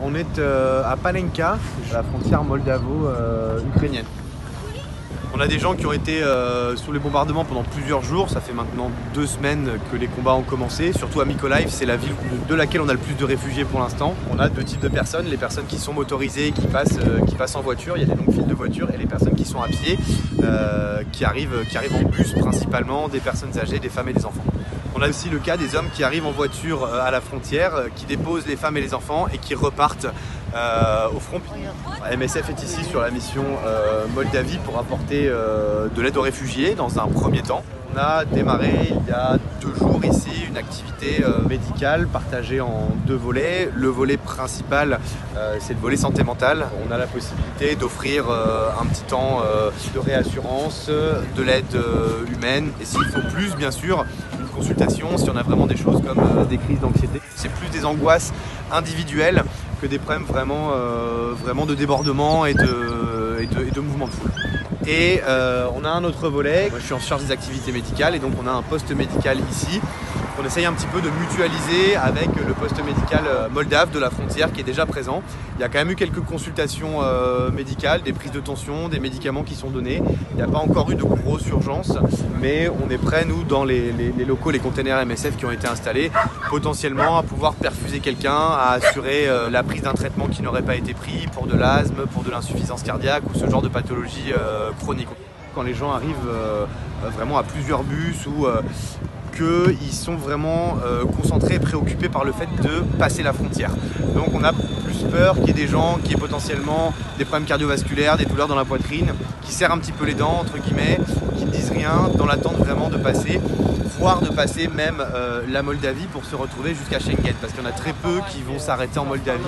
On est à Panenka, à la frontière moldavo-ukrainienne. On a des gens qui ont été sous les bombardements pendant plusieurs jours. Ça fait maintenant 2 semaines que les combats ont commencé. Surtout à Mykolaiv, c'est la ville de laquelle on a le plus de réfugiés pour l'instant. On a 2 types de personnes, les personnes qui sont motorisées, qui passent en voiture. Il y a des longues files de voitures, et les personnes qui sont à pied, qui arrivent en bus principalement, des personnes âgées, des femmes et des enfants. On a aussi le cas des hommes qui arrivent en voiture à la frontière, qui déposent les femmes et les enfants et qui repartent au front. MSF est ici sur la mission Moldavie pour apporter de l'aide aux réfugiés dans un premier temps. On a démarré il y a 2 jours ici une activité médicale partagée en 2 volets. Le volet principal, c'est le volet santé mentale. On a la possibilité d'offrir un petit temps de réassurance, de l'aide humaine et s'il faut plus, bien sûr, une consultation si on a vraiment des choses comme des crises d'anxiété. C'est plus des angoisses individuelles que des problèmes vraiment de débordement et de mouvement de foule. Et on a un autre volet, moi je suis en charge des activités médicales et donc on a un poste médical ici. On essaye un petit peu de mutualiser avec le poste médical moldave de la frontière qui est déjà présent. Il y a quand même eu quelques consultations médicales, des prises de tension, des médicaments qui sont donnés. Il n'y a pas encore eu de grosses urgences, mais on est prêt, nous, dans les locaux, les containers MSF qui ont été installés, potentiellement à pouvoir perfuser quelqu'un, à assurer la prise d'un traitement qui n'aurait pas été pris pour de l'asthme, pour de l'insuffisance cardiaque ou ce genre de pathologie chronique. Quand les gens arrivent vraiment à plusieurs bus ou qu'ils sont vraiment concentrés et préoccupés par le fait de passer la frontière. Donc on a plus peur qu'il y ait des gens qui aient potentiellement des problèmes cardiovasculaires, des douleurs dans la poitrine, qui serrent un petit peu les dents, entre guillemets, qui ne disent rien, dans l'attente vraiment de passer, voire de passer même la Moldavie pour se retrouver jusqu'à Schengen, parce qu'il y en a très peu qui vont s'arrêter en Moldavie.